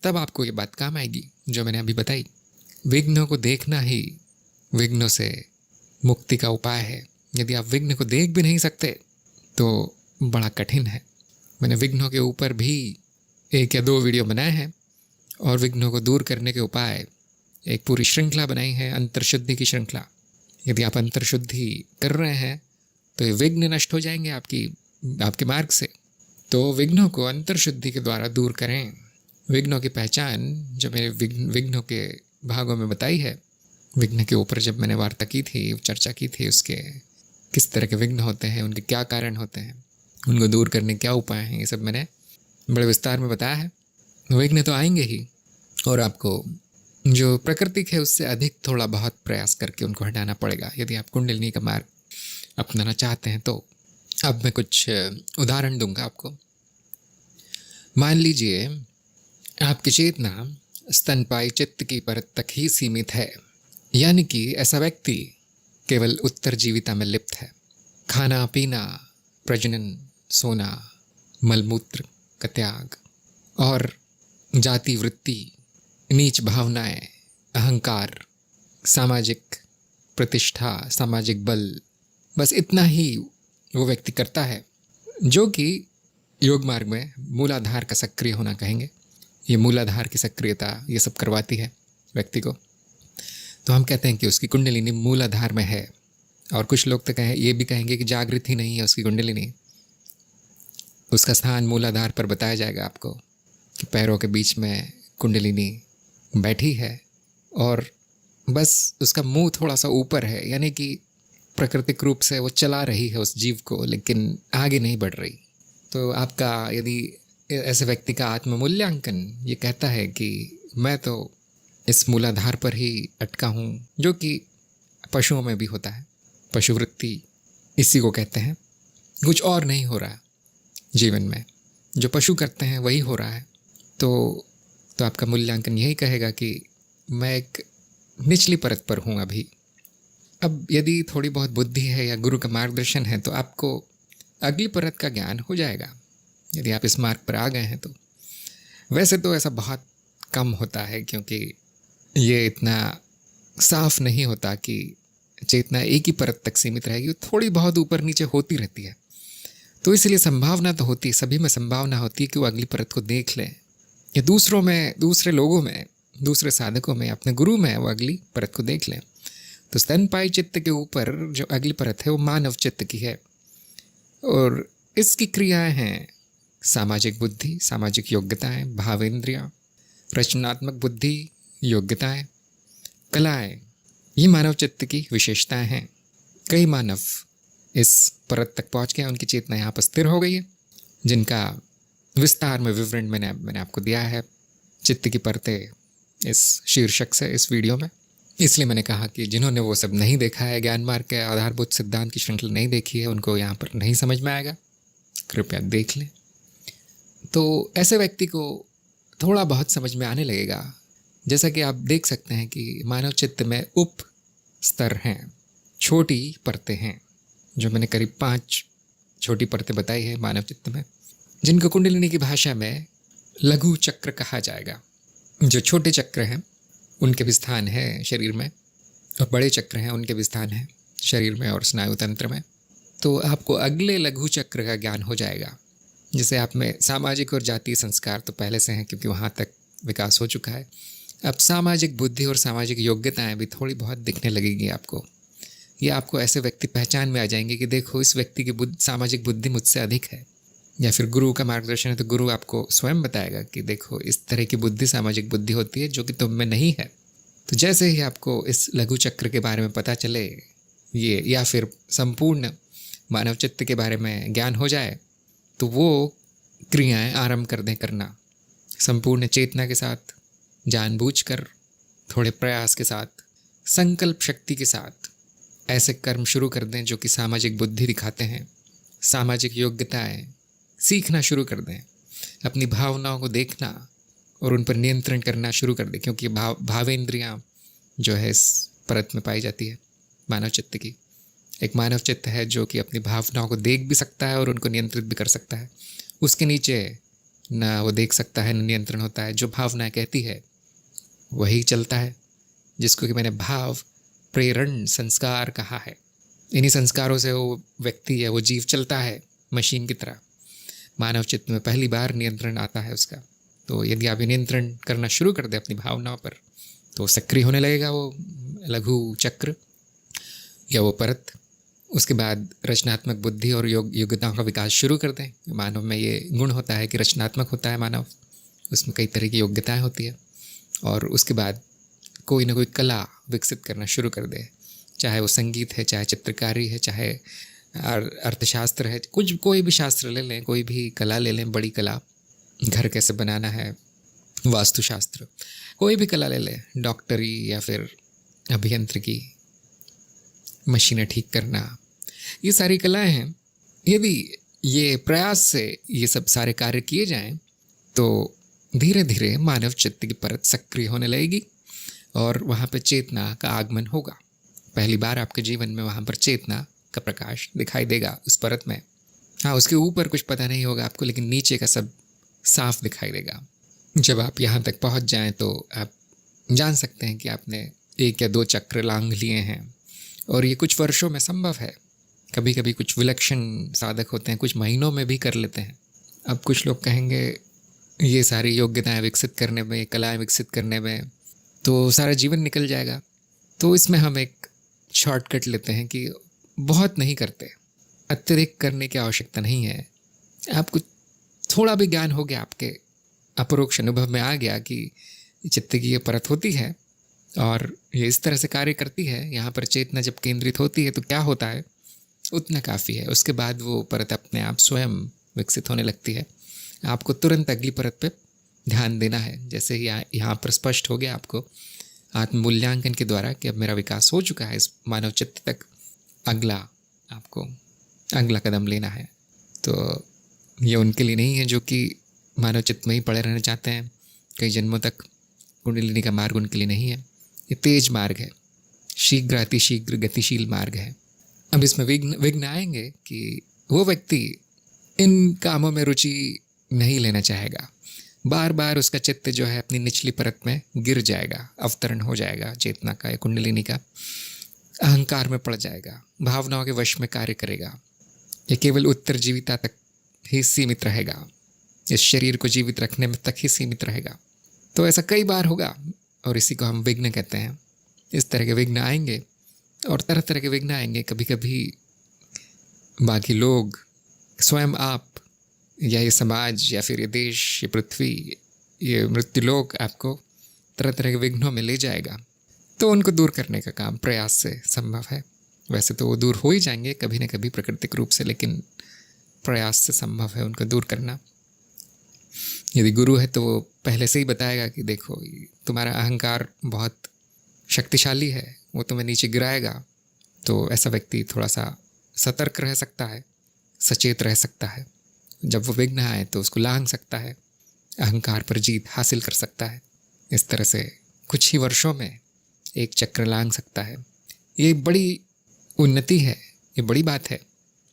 तब आपको ये बात काम आएगी जो मैंने अभी बताई। विघ्नों को देखना ही विघ्नों से मुक्ति का उपाय है। यदि आप विघ्न को देख भी नहीं सकते तो बड़ा कठिन है। मैंने विघ्नों के ऊपर भी 1 या 2 वीडियो बनाए हैं, और विघ्नों को दूर करने के उपाय एक पूरी श्रृंखला बनाई है, अंतर्शुद्धि की श्रृंखला। यदि आप अंतर्शुद्धि कर रहे हैं तो ये विघ्न नष्ट हो जाएंगे आपके मार्ग से। तो विघ्नों को अंतर्शुद्धि के द्वारा दूर करें। विघ्नों की पहचान जो मैंने विघ्नों के भागों में बताई है, विघ्न के ऊपर जब मैंने वार्ता की थी, चर्चा की थी, उसके किस तरह के विघ्न होते हैं, उनके क्या कारण होते हैं, उनको दूर करने क्या उपाय हैं, ये सब मैंने बड़े विस्तार में बताया है। विघ्न तो आएंगे ही, और आपको जो प्राकृतिक है उससे अधिक थोड़ा बहुत प्रयास करके उनको हटाना पड़ेगा यदि आप कुंडलिनी का मार्ग अपनाना चाहते हैं। तो अब मैं कुछ उदाहरण दूंगा आपको। मान लीजिए आपकी चेतना स्तनपायी चित्त की परत तक ही सीमित है, यानी कि ऐसा व्यक्ति केवल उत्तरजीविता में लिप्त है। खाना पीना, प्रजनन, सोना, मलमूत्र का त्याग और जाति वृत्ति, नीच भावनाएं, अहंकार, सामाजिक प्रतिष्ठा, सामाजिक बल, बस इतना ही वो व्यक्ति करता है, जो कि योग मार्ग में मूलाधार का सक्रिय होना कहेंगे। ये मूलाधार की सक्रियता ये सब करवाती है व्यक्ति को। तो हम कहते हैं कि उसकी कुंडलिनी मूलाधार में है। और कुछ लोग तो ये भी कहेंगे कि जागृत ही नहीं है उसकी कुंडलिनी। उसका स्थान मूलाधार पर बताया जाएगा आपको कि पैरों के बीच में कुंडलिनी बैठी है, और बस उसका मुंह थोड़ा सा ऊपर है, यानी कि प्राकृतिक रूप से वो चला रही है उस जीव को, लेकिन आगे नहीं बढ़ रही। तो आपका यदि ऐसे व्यक्ति का आत्ममूल्यांकन ये कहता है कि मैं तो इस मूलाधार पर ही अटका हूँ, जो कि पशुओं में भी होता है, पशुवृत्ति इसी को कहते हैं। कुछ और नहीं हो रहा जीवन में, जो पशु करते हैं वही हो रहा है। तो आपका मूल्यांकन यही कहेगा कि मैं एक निचली परत पर हूँ अभी। अब यदि थोड़ी बहुत बुद्धि है या गुरु का मार्गदर्शन है तो आपको अगली परत का ज्ञान हो जाएगा, यदि आप इस मार्ग पर आ गए हैं तो। वैसे तो ऐसा बहुत कम होता है, क्योंकि ये इतना साफ नहीं होता कि चेतना एक ही परत तक सीमित रहेगी, थोड़ी बहुत ऊपर नीचे होती रहती है। तो इसलिए संभावना तो होती है, सभी में संभावना होती है कि वो अगली परत को देख लें, या दूसरों में, दूसरे लोगों में, दूसरे साधकों में, अपने गुरु में वो अगली परत को देख लें। तो स्तनपायी चित्त के ऊपर जो अगली परत है वो मानव चित्त की है, और इसकी क्रियाएं हैं सामाजिक बुद्धि, सामाजिक योग्यताएं, भावेंद्रियां, रचनात्मक बुद्धि, योग्यताएं, कलाएं, ये मानव चित्त की विशेषताएं हैं। कई मानव इस परत तक पहुंच गए, उनकी चेतना यहाँ पर स्थिर हो गई है, जिनका विस्तार में विवरण मैंने आपको दिया है, चित्त की परतें, इस शीर्षक से इस वीडियो में। इसलिए मैंने कहा कि जिन्होंने वो सब नहीं देखा है, ज्ञान मार्ग के आधारभूत सिद्धांत की श्रृंखला नहीं देखी है, उनको यहाँ पर नहीं समझ में आएगा, कृपया देख लें। तो ऐसे व्यक्ति को थोड़ा बहुत समझ में आने लगेगा जैसा कि आप देख सकते हैं कि मानव चित्त में उप स्तर हैं, छोटी परतें हैं, जो मैंने करीब 5 छोटी परतें बताई है मानव चित्त में, जिनको कुंडलिनी की भाषा में लघु चक्र कहा जाएगा। जो छोटे चक्र हैं उनके भी स्थान है शरीर में, और बड़े चक्र हैं उनके भी स्थान है शरीर में और स्नायु तंत्र में। तो आपको अगले लघु चक्र का ज्ञान हो जाएगा, जिसे आप में सामाजिक और जातीय संस्कार तो पहले से हैं, क्योंकि वहाँ तक विकास हो चुका है। अब सामाजिक बुद्धि और सामाजिक योग्यताएं भी थोड़ी बहुत दिखने लगेगी आपको। ये आपको ऐसे व्यक्ति पहचान में आ जाएंगे कि देखो इस व्यक्ति की सामाजिक बुद्धि मुझसे अधिक है, या फिर गुरु का मार्गदर्शन है तो गुरु आपको स्वयं बताएगा कि देखो इस तरह की बुद्धि सामाजिक बुद्धि होती है जो कि तुम में नहीं है। तो जैसे ही आपको इस लघु चक्र के बारे में पता चले ये, या फिर संपूर्ण मानव चित्त के बारे में ज्ञान हो जाए, तो वो क्रियाएं आरंभ कर दें करना संपूर्ण चेतना के साथ, जानबूझकर, थोड़े प्रयास के साथ, संकल्प शक्ति के साथ ऐसे कर्म शुरू कर दें जो कि सामाजिक बुद्धि दिखाते हैं, सामाजिक योग्यताएं सीखना शुरू कर दें, अपनी भावनाओं को देखना और उन पर नियंत्रण करना शुरू कर दें, क्योंकि भावेंद्रियां जो है इस परत में पाई जाती है मानव चित्त की। एक मानव चित्त है जो कि अपनी भावनाओं को देख भी सकता है और उनको नियंत्रित भी कर सकता है। उसके नीचे ना वो देख सकता है, ना नियंत्रण होता है। जो भावना कहती है वही चलता है, जिसको कि मैंने भाव प्रेरण संस्कार कहा है। इन्हीं संस्कारों से वो व्यक्ति है, वो जीव चलता है मशीन की तरह। मानव चित्त में पहली बार नियंत्रण आता है उसका। तो यदि आप नियंत्रण करना शुरू कर दें अपनी भावनाओं पर, तो सक्रिय होने लगेगा वो लघु चक्र या वो परत। उसके बाद रचनात्मक बुद्धि और योग्यताओं का विकास शुरू कर दें। मानव में ये गुण होता है कि रचनात्मक होता है मानव, उसमें कई तरह की योग्यताएं होती है। और उसके बाद कोई ना कोई कला विकसित करना शुरू कर दे, चाहे वो संगीत है, चाहे चित्रकारी है, चाहे अर्थशास्त्र है, कोई भी शास्त्र ले लें, कोई भी कला ले लें, बड़ी कला, घर कैसे बनाना है, वास्तुशास्त्र, कोई भी कला ले लें, डॉक्टरी या फिर अभियंत्रिकी, मशीनें ठीक करना, ये सारी कलाएं हैं। यदि ये प्रयास से ये सब सारे कार्य किए जाएं, तो धीरे धीरे मानव चित्त की परत सक्रिय होने लगेगी और वहाँ पर चेतना का आगमन होगा। पहली बार आपके जीवन में वहाँ पर चेतना का प्रकाश दिखाई देगा उस परत में। हाँ, उसके ऊपर कुछ पता नहीं होगा आपको, लेकिन नीचे का सब साफ दिखाई देगा। जब आप यहाँ तक पहुँच जाएं तो आप जान सकते हैं कि आपने 1 या 2 चक्र लांघ लिए हैं, और ये कुछ वर्षों में संभव है। कभी कभी कुछ विलक्षण साधक होते हैं, कुछ महीनों में भी कर लेते हैं। अब कुछ लोग कहेंगे ये सारी योग्यताएं विकसित करने में, कलाएं विकसित करने में तो सारा जीवन निकल जाएगा। तो इसमें हम एक शॉर्टकट लेते हैं कि बहुत नहीं करते, अत्यधिक करने की आवश्यकता नहीं है। आपको थोड़ा भी ज्ञान हो गया, आपके अपरोक्ष अनुभव में आ गया कि चित्त की ये परत होती है और ये इस तरह से कार्य करती है, यहाँ पर चेतना जब केंद्रित होती है तो क्या होता है, उतना काफ़ी है। उसके बाद वो परत अपने आप स्वयं विकसित होने लगती है। आपको तुरंत अगली परत पे ध्यान देना है। जैसे ही यहाँ पर स्पष्ट हो गया आपको आत्म मूल्यांकन के द्वारा कि अब मेरा विकास हो चुका है इस मानव चित्त तक, आपको अगला कदम लेना है। तो ये उनके लिए नहीं है जो कि मानव चित्त में ही पड़े रहना चाहते हैं कई जन्मों तक। कुंडलिनी का मार्ग उनके लिए नहीं है। ये तेज मार्ग है, शीघ्र अतिशीघ्र गतिशील मार्ग है। अब इसमें विघ्न आएंगे कि वो व्यक्ति इन कामों में रुचि नहीं लेना चाहेगा। बार बार उसका चित्त जो है अपनी निचली परत में गिर जाएगा, अवतरण हो जाएगा चेतना का या कुंडलिनी का, अहंकार में पड़ जाएगा, भावनाओं के वश में कार्य करेगा। ये केवल उत्तरजीविता तक ही सीमित रहेगा, इस शरीर को जीवित रखने में तक ही सीमित रहेगा। तो ऐसा कई बार होगा और इसी को हम विघ्न कहते हैं। इस तरह के विघ्न आएंगे और तरह तरह के विघ्न आएंगे। कभी कभी बाकी लोग, स्वयं आप, या ये समाज, या फिर ये देश, ये पृथ्वी, ये मृत्युलोक आपको तरह तरह के विघ्नों में ले जाएगा। तो उनको दूर करने का काम प्रयास से संभव है। वैसे तो वो दूर हो ही जाएंगे कभी ना कभी प्राकृतिक रूप से, लेकिन प्रयास से संभव है उनको दूर करना। यदि गुरु है तो वो पहले से ही बताएगा कि देखो तुम्हारा अहंकार बहुत शक्तिशाली है, वो तुम्हें नीचे गिराएगा। तो ऐसा व्यक्ति थोड़ा सा सतर्क रह सकता है, सचेत रह सकता है। जब वो विघ्न आए तो उसको लांघ सकता है, अहंकार पर जीत हासिल कर सकता है। इस तरह से कुछ ही वर्षों में एक चक्र लांघ सकता है। ये बड़ी उन्नति है, ये बड़ी बात है।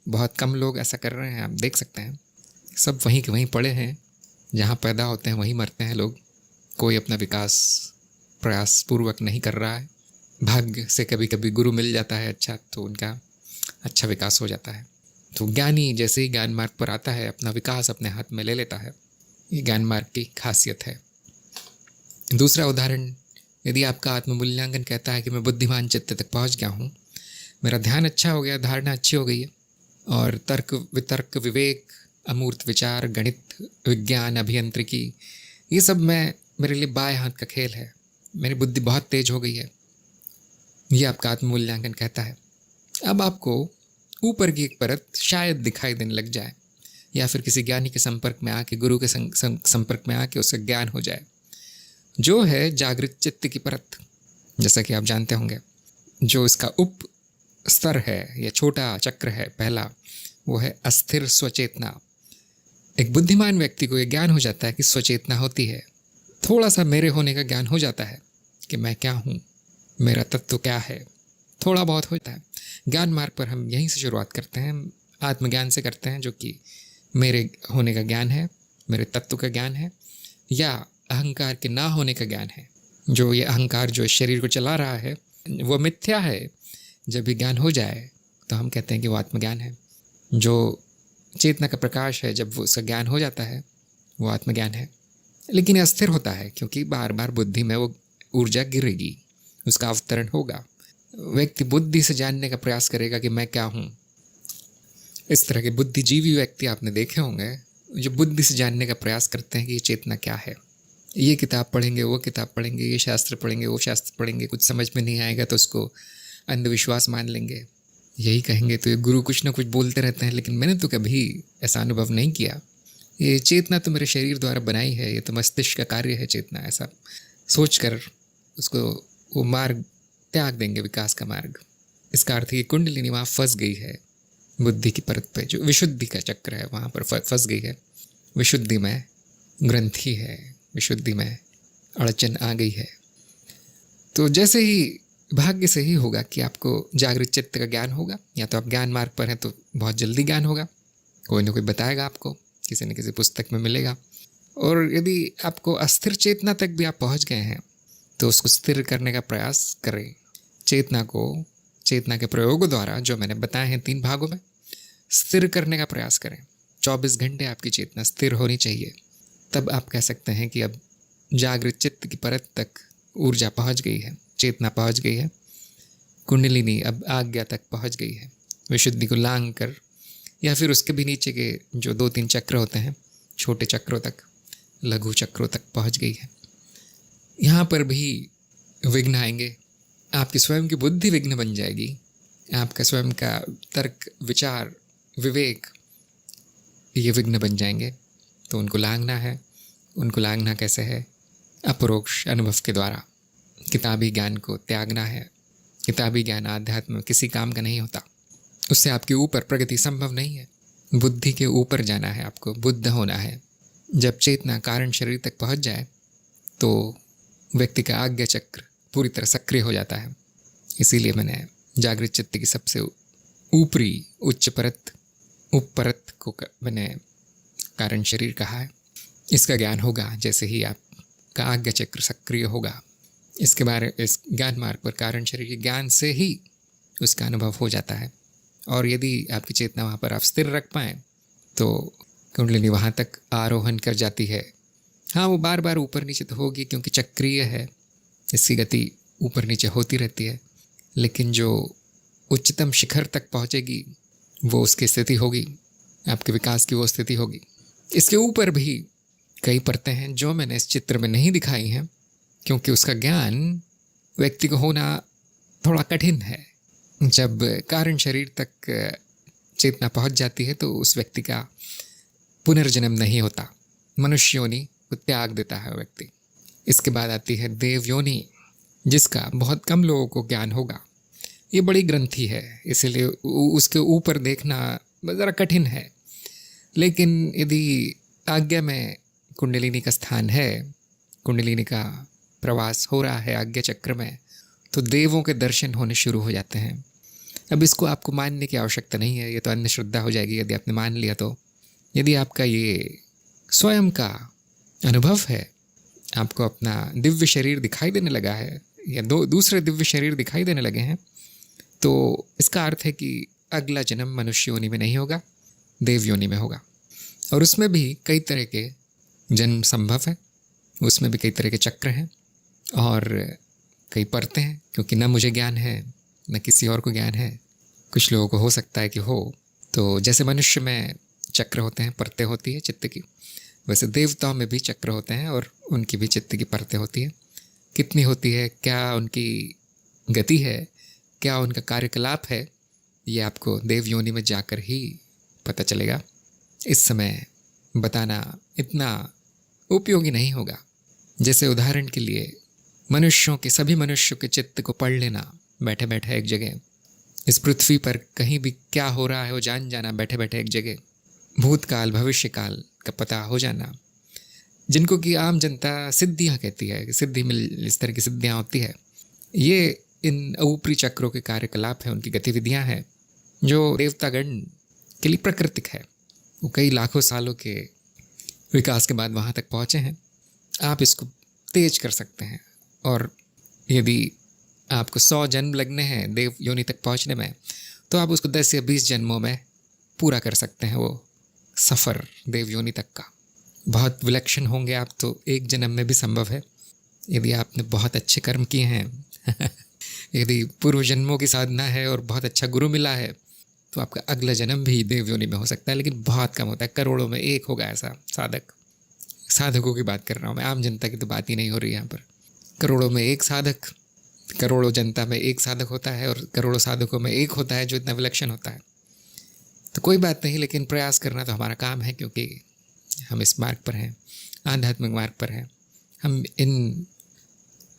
बहुत कम लोग ऐसा कर रहे हैं, आप देख सकते हैं। सब वहीं के वहीं पड़े हैं, जहाँ पैदा होते हैं वहीं मरते हैं लोग। कोई अपना विकास प्रयास पूर्वक नहीं कर रहा है। भाग्य से कभी कभी गुरु मिल जाता है अच्छा, तो उनका अच्छा विकास हो जाता है। तो ज्ञानी जैसे ही ज्ञान मार्ग पर आता है अपना विकास अपने हाथ में ले लेता है। ये ज्ञान मार्ग की खासियत है। दूसरा उदाहरण, यदि आपका आत्ममूल्यांकन कहता है कि मैं बुद्धिमान चित्त तक पहुंच गया हूँ, मेरा ध्यान अच्छा हो गया, धारणा अच्छी हो गई है, और तर्क वितर्क विवेक अमूर्त विचार गणित विज्ञान अभियांत्रिकी ये सब मेरे लिए बाएं हाथ का खेल है, मेरी बुद्धि बहुत तेज हो गई है, ये आपका आत्ममूल्यांकन कहता है। अब आपको ऊपर की एक परत शायद दिखाई देने लग जाए, या फिर किसी ज्ञानी के संपर्क में आके, गुरु के संपर्क में आके उसका ज्ञान हो जाए, जो है जागृत चित्त की परत। जैसा कि आप जानते होंगे, जो इसका उप स्तर है या छोटा चक्र है पहला, वो है अस्थिर स्वचेतना। एक बुद्धिमान व्यक्ति को ये ज्ञान हो जाता है कि स्वचेतना होती है। थोड़ा सा मेरे होने का ज्ञान हो जाता है कि मैं क्या हूँ, मेरा तत्व क्या है, थोड़ा बहुत होता है। ज्ञान मार्ग पर हम यहीं से शुरुआत करते हैं, आत्मज्ञान से करते हैं, जो कि मेरे होने का ज्ञान है, मेरे तत्व का ज्ञान है, या अहंकार के ना होने का ज्ञान है। जो ये अहंकार जो शरीर को चला रहा है वो मिथ्या है। जब भी ज्ञान हो जाए तो हम कहते हैं कि वो आत्मज्ञान है। जो चेतना का प्रकाश है, जब वो उसका ज्ञान हो जाता है वो आत्मज्ञान है। लेकिन ये अस्थिर होता है, क्योंकि बार बार बुद्धि में वो ऊर्जा गिरेगी, उसका अवतरण होगा। व्यक्ति बुद्धि से जानने का प्रयास करेगा कि मैं क्या हूँ। इस तरह के बुद्धिजीवी व्यक्ति आपने देखे होंगे, जो बुद्धि से जानने का प्रयास करते हैं कि ये चेतना क्या है। ये किताब पढ़ेंगे, वो किताब पढ़ेंगे, ये शास्त्र पढ़ेंगे, वो शास्त्र पढ़ेंगे, कुछ समझ में नहीं आएगा तो उसको अंधविश्वास मान लेंगे। यही कहेंगे तो ये गुरु कुछ ना कुछ बोलते रहते हैं, लेकिन मैंने तो कभी ऐसा अनुभव नहीं किया। ये चेतना तो मेरे शरीर द्वारा बनाई है, ये तो मस्तिष्क का कार्य है चेतना, ऐसा सोचकर उसको वो मार्ग त्याग देंगे, विकास का मार्ग। इसका अर्थ ये कुंडलिनी वहाँ फंस गई है, बुद्धि की परत पे जो विशुद्धि का चक्र है वहाँ पर फंस गई है। विशुद्धि में ग्रंथि है, विशुद्धि में अड़चन आ गई है। तो जैसे ही भाग्य से ही होगा कि आपको जागृत चित्त का ज्ञान होगा, या तो आप ज्ञान मार्ग पर हैं तो बहुत जल्दी ज्ञान होगा, कोई ना कोई बताएगा आपको, किसी न किसी पुस्तक में मिलेगा। और यदि आपको अस्थिर चेतना तक भी आप पहुंच गए हैं तो उसको स्थिर करने का प्रयास करें। चेतना के प्रयोगों द्वारा जो मैंने बताए हैं 3 भागों में, स्थिर करने का प्रयास करें। 24 घंटे आपकी चेतना स्थिर होनी चाहिए, तब आप कह सकते हैं कि अब जागृत चित्त की परत तक ऊर्जा पहुंच गई है, चेतना पहुंच गई है, कुंडलिनी अब आज्ञा तक पहुंच गई है। विशुद्धि को लांघ कर, या फिर उसके भी नीचे के जो 2-3 चक्र होते हैं, छोटे चक्रों तक, लघु चक्रों तक पहुंच गई है। यहाँ पर भी विघ्न आएंगे, आपकी स्वयं की बुद्धि विघ्न बन जाएगी, आपका स्वयं का तर्क विचार विवेक ये विघ्न बन जाएंगे। तो उनको लांघना है। उनको लांघना कैसे है? अपरोक्ष अनुभव के द्वारा। किताबी ज्ञान को त्यागना है। किताबी ज्ञान आध्यात्म में किसी काम का नहीं होता, उससे आपके ऊपर प्रगति संभव नहीं है। बुद्धि के ऊपर जाना है, आपको बुद्ध होना है। जब चेतना कारण शरीर तक पहुंच जाए तो व्यक्ति का आज्ञा चक्र पूरी तरह सक्रिय हो जाता है। इसीलिए मैंने जागृत चित्त की सबसे ऊपरी उच्च परत उप परत को मैंने कारण शरीर कहा है। इसका ज्ञान होगा जैसे ही आपका आज्ञा चक्र सक्रिय होगा। इसके बारे इस ज्ञान मार्ग पर कारण शरीर के ज्ञान से ही उसका अनुभव हो जाता है। और यदि आपकी चेतना वहाँ पर आप स्थिर रख पाएँ तो कुंडलिनी वहाँ तक आरोहण कर जाती है। हाँ, वो बार बार ऊपर नीचे तो होगी क्योंकि चक्रीय है, इसकी गति ऊपर नीचे होती रहती है, लेकिन जो उच्चतम शिखर तक पहुँचेगी वो उसकी स्थिति होगी, आपके विकास की वो स्थिति होगी। इसके ऊपर भी कई परतें हैं जो मैंने इस चित्र में नहीं दिखाई हैं, क्योंकि उसका ज्ञान व्यक्ति को होना थोड़ा कठिन है। जब कारण शरीर तक चेतना पहुंच जाती है तो उस व्यक्ति का पुनर्जन्म नहीं होता, मनुष्य योनि को त्याग देता है व्यक्ति। इसके बाद आती है देव योनि, जिसका बहुत कम लोगों को ज्ञान होगा। ये बड़ी ग्रंथि है, इसलिए उसके ऊपर देखना ज़रा कठिन है। लेकिन यदि आज्ञा में कुंडलिनी का स्थान है, कुंडलिनी का प्रवास हो रहा है आज्ञा चक्र में, तो देवों के दर्शन होने शुरू हो जाते हैं। अब इसको आपको मानने की आवश्यकता नहीं है, ये तो अंधश्रद्धा हो जाएगी यदि आपने मान लिया तो। यदि आपका ये स्वयं का अनुभव है, आपको अपना दिव्य शरीर दिखाई देने लगा है या दूसरे दिव्य शरीर दिखाई देने लगे हैं, तो इसका अर्थ है कि अगला जन्म मनुष्य योनि में नहीं होगा, देव योनि में होगा। और उसमें भी कई तरह के जन्म संभव है, उसमें भी कई तरह के चक्र हैं और कई परतें हैं, क्योंकि न मुझे ज्ञान है न किसी और को ज्ञान है। कुछ लोगों को हो सकता है कि हो। तो जैसे मनुष्य में चक्र होते हैं, परतें होती है चित्त की, वैसे देवताओं में भी चक्र होते हैं और उनकी भी चित्त की परतें होती है। कितनी होती है, क्या उनकी गति है, क्या उनका कार्यकलाप है, ये आपको देव योनि में जाकर ही पता चलेगा। इस समय बताना इतना उपयोगी नहीं होगा। जैसे उदाहरण के लिए मनुष्यों के, सभी मनुष्यों के चित्त को पढ़ लेना बैठे बैठे एक जगह, इस पृथ्वी पर कहीं भी क्या हो रहा है वो जान जाना बैठे बैठे एक जगह, भूतकाल भविष्यकाल का पता हो जाना, जिनको कि आम जनता सिद्धियाँ कहती है, सिद्धि मिल, इस तरह की सिद्धियाँ होती है। ये इन ऊपरी चक्रों के कार्यकलाप हैं, उनकी गतिविधियाँ हैं जो देवतागण के लिए प्राकृतिक है। वो कई लाखों सालों के विकास के बाद वहाँ तक पहुँचे हैं। आप इसको तेज कर सकते हैं, और यदि आपको 100 जन्म लगने हैं देव योनि तक पहुँचने में, तो आप उसको 10 या 20 जन्मों में पूरा कर सकते हैं वो सफ़र देव योनि तक का। बहुत विलक्षण होंगे आप तो एक जन्म में भी संभव है, यदि आपने बहुत अच्छे कर्म किए हैं यदि पूर्व जन्मों की साधना है और बहुत अच्छा गुरु मिला है, तो आपका अगला जन्म भी देव योनि में हो सकता है। लेकिन बहुत कम होता है, करोड़ों में एक होगा ऐसा साधक। साधकों की बात कर रहा हूँ मैं, आम जनता की तो बात ही नहीं हो रही यहाँ पर। करोड़ों में एक साधक, करोड़ों जनता में एक साधक होता है और करोड़ों साधकों में एक होता है जो इतना विलक्षण होता है। तो कोई बात नहीं, लेकिन प्रयास करना तो हमारा काम है, क्योंकि हम इस मार्ग पर हैं, आध्यात्मिक मार्ग पर हैं। हम इन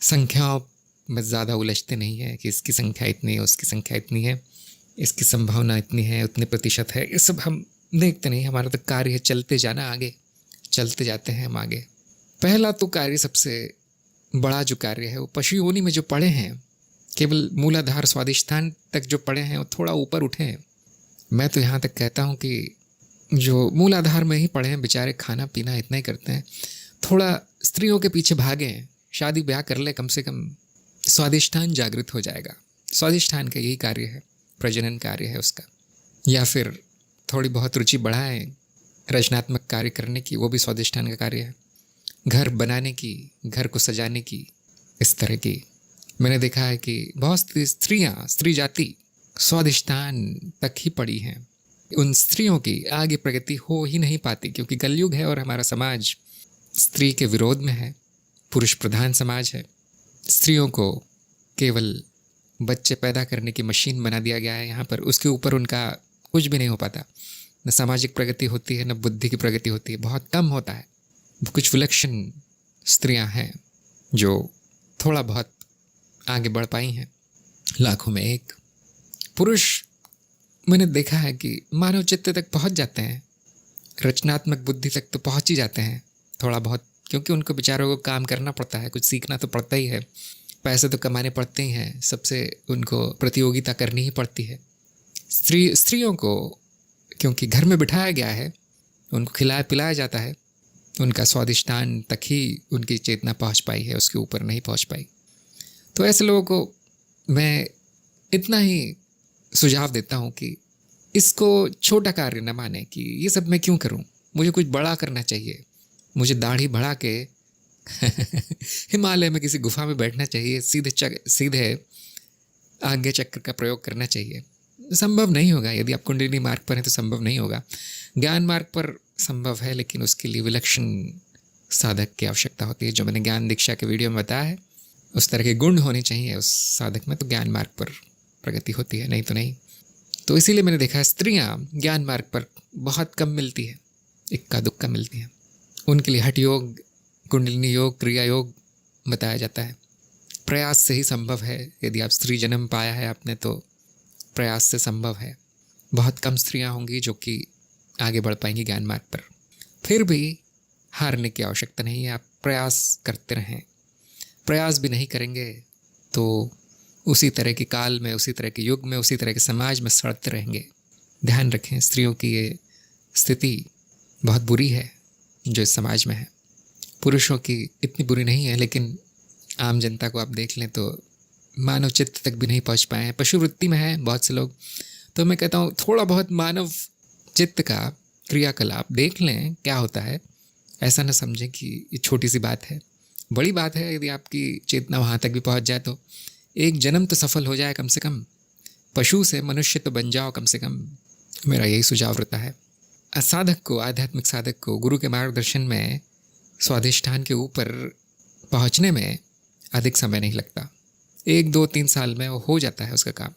संख्याओं में ज़्यादा उलझते नहीं हैं कि इसकी संख्या इतनी है, उसकी संख्या इतनी है, इसकी संभावना इतनी है, उतने प्रतिशत है, ये सब हम देखते नहीं। हमारा तो कार्य है चलते जाना, आगे चलते जाते हैं हम आगे। पहला तो कार्य, सबसे बड़ा जो कार्य है, वो पशु योनि में जो पड़े हैं, केवल मूलाधार स्वादिष्ठान तक जो पड़े हैं वो थोड़ा ऊपर उठे हैं। मैं तो यहाँ तक कहता हूँ कि जो मूलाधार में ही पड़े हैं बेचारे, खाना पीना इतना ही करते हैं, थोड़ा स्त्रियों के पीछे भागें, शादी ब्याह कर ले, कम से कम स्वादिष्ठान जागृत हो जाएगा। स्वादिष्ठान का यही कार्य है, प्रजनन कार्य है उसका। या फिर थोड़ी बहुत रुचि बढ़ाएं रचनात्मक कार्य करने की, वो भी स्वादिष्ठान का कार्य है। घर बनाने की, घर को सजाने की, इस तरह की। मैंने देखा है कि बहुत स्त्रियाँ, स्त्री जाति स्वादिष्ठान तक ही पड़ी हैं। उन स्त्रियों की आगे प्रगति हो ही नहीं पाती, क्योंकि कलयुग है और हमारा समाज स्त्री के विरोध में है, पुरुष प्रधान समाज है। स्त्रियों को केवल बच्चे पैदा करने की मशीन बना दिया गया है यहाँ पर, उसके ऊपर उनका कुछ भी नहीं हो पाता। न सामाजिक प्रगति होती है, न बुद्धि की प्रगति होती है, बहुत कम होता है। कुछ विलक्षण स्त्रियां हैं जो थोड़ा बहुत आगे बढ़ पाई हैं, लाखों में एक। पुरुष मैंने देखा है कि मानव चित्त तक पहुंच जाते हैं, रचनात्मक बुद्धि तक तो पहुंच ही जाते हैं थोड़ा बहुत, क्योंकि उनको बेचारों को काम करना पड़ता है, कुछ सीखना तो पड़ता ही है, पैसे तो कमाने पड़ते ही हैं, सबसे उनको प्रतियोगिता करनी ही पड़ती है। स्त्रियों को क्योंकि घर में बिठाया गया है, उनको खिलाया पिलाया जाता है, उनका स्वादिष्ठान तक ही उनकी चेतना पहुंच पाई है, उसके ऊपर नहीं पहुंच पाई। तो ऐसे लोगों को मैं इतना ही सुझाव देता हूं कि इसको छोटा कार्य न माने कि ये सब मैं क्यों करूं, मुझे कुछ बड़ा करना चाहिए, मुझे दाढ़ी बढ़ा के हिमालय में किसी गुफा में बैठना चाहिए, सीधे आज्ञा चक्र का प्रयोग करना चाहिए। संभव नहीं होगा। यदि आप कुंडलिनी मार्ग पर हैं तो संभव नहीं होगा। ज्ञान मार्ग पर संभव है, लेकिन उसके लिए विलक्षण साधक की आवश्यकता होती है, जो मैंने ज्ञान दीक्षा के वीडियो में बताया है। उस तरह के गुण होने चाहिए उस साधक में, तो ज्ञान मार्ग पर प्रगति होती है, नहीं तो नहीं। तो इसीलिए मैंने देखा है स्त्रियां ज्ञान मार्ग पर बहुत कम मिलती है, इक्का दुक्का मिलती हैं। उनके लिए हठ योग, कुंडलिनी योग, क्रिया योग बताया जाता है। प्रयास से ही संभव है। यदि आप स्त्री जन्म पाया है आपने, तो प्रयास से संभव है। बहुत कम स्त्रियां होंगी जो कि आगे बढ़ पाएंगी ज्ञान मार्ग पर। फिर भी हारने की आवश्यकता नहीं है, आप प्रयास करते रहें। प्रयास भी नहीं करेंगे तो उसी तरह के काल में, उसी तरह के युग में, उसी तरह के समाज में सड़ते रहेंगे। ध्यान रखें, स्त्रियों की ये स्थिति बहुत बुरी है जो इस समाज में है। पुरुषों की इतनी बुरी नहीं है, लेकिन आम जनता को आप देख लें तो मानव चित्त तक भी नहीं पहुंच पाए हैं। पशु वृत्ति में है बहुत से लोग। तो मैं कहता हूँ थोड़ा बहुत मानव चित्त का क्रियाकलाप देख लें क्या होता है। ऐसा ना समझें कि ये छोटी सी बात है, बड़ी बात है। यदि आपकी चेतना वहाँ तक भी पहुँच जाए तो एक जन्म तो सफल हो जाए कम से कम। पशु से मनुष्य तो बन जाओ कम से कम। मेरा यही सुझाव रहता है। साधक को, आध्यात्मिक साधक को गुरु के मार्गदर्शन में स्वाधिष्ठान के ऊपर पहुँचने में अधिक समय नहीं लगता। 1, 2, 3 साल में वो हो जाता है उसका काम।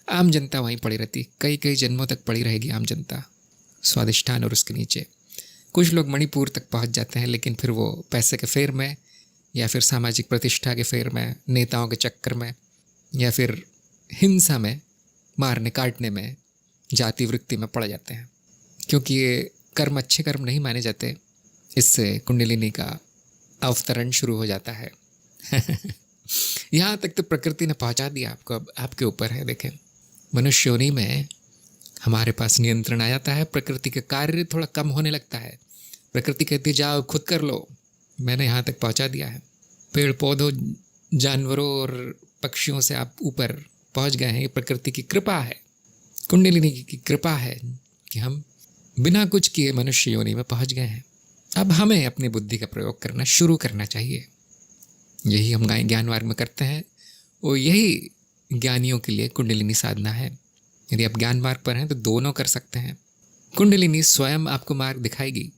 आम जनता वहीं पड़ी रहती, कई कई जन्मों तक पड़ी रहेगी आम जनता स्वाधिष्ठान और उसके नीचे। कुछ लोग मणिपुर तक पहुंच जाते हैं, लेकिन फिर वो पैसे के फेर में, या फिर सामाजिक प्रतिष्ठा के फेर में, नेताओं के चक्कर में, या फिर हिंसा में, मारने काटने में, जाति वृत्ति में पड़ जाते हैं, क्योंकि ये कर्म अच्छे कर्म नहीं माने जाते। इससे कुंडलिनी का अवतरण शुरू हो जाता है। यहाँ तक तो प्रकृति ने पहुँचा दिया आपको, अब आपके ऊपर है। देखें, मनुष्य योनि में हमारे पास नियंत्रण आ जाता है। प्रकृति के कार्य थोड़ा कम होने लगता है। प्रकृति कहती है जाओ खुद कर लो, मैंने यहाँ तक पहुँचा दिया है। पेड़ पौधों, जानवरों और पक्षियों से आप ऊपर पहुँच गए हैं। ये प्रकृति की कृपा है, कुंडलिनी की कृपा है कि हम बिना कुछ किए मनुष्य योनि में पहुँच गए हैं। अब हमें अपनी बुद्धि का प्रयोग करना शुरू करना चाहिए। यही हम ज्ञान मार्ग में करते हैं, और यही ज्ञानियों के लिए कुंडलिनी साधना है। यदि आप ज्ञान मार्ग पर हैं तो दोनों कर सकते हैं। कुंडलिनी स्वयं आपको मार्ग दिखाएगी।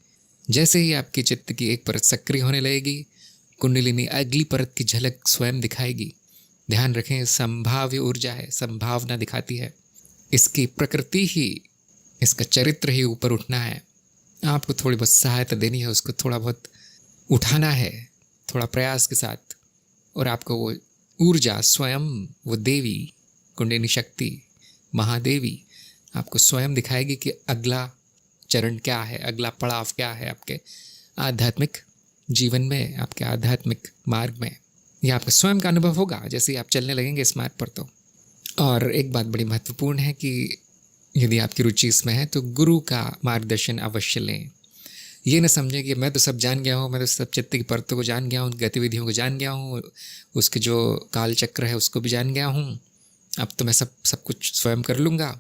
जैसे ही आपकी चित्त की एक परत सक्रिय होने लगेगी, कुंडलिनी अगली परत की झलक स्वयं दिखाएगी। ध्यान रखें, संभाव्य ऊर्जा है, संभावना दिखाती है। इसकी प्रकृति ही, इसका चरित्र ही ऊपर उठना है। आपको थोड़ी बहुत सहायता देनी है, उसको थोड़ा बहुत उठाना है, थोड़ा प्रयास के साथ, और आपको वो ऊर्जा स्वयं, वो देवी, कुंडलिनी शक्ति, महादेवी आपको स्वयं दिखाएगी कि अगला चरण क्या है, अगला पड़ाव क्या है आपके आध्यात्मिक जीवन में, आपके आध्यात्मिक मार्ग में। यह आपका स्वयं का अनुभव होगा जैसे ही आप चलने लगेंगे इस मार्ग पर। तो और एक बात बड़ी महत्वपूर्ण है कि यदि आपकी रुचि इसमें है तो गुरु का मार्गदर्शन अवश्य लें। ये न समझें कि मैं तो सब जान गया हूँ, मैं तो सब चित्त की परतों को जान गया हूँ, गतिविधियों को जान गया हूँ, उसके जो काल चक्र है उसको भी जान गया हूँ, अब तो मैं सब कुछ स्वयं कर लूँगा।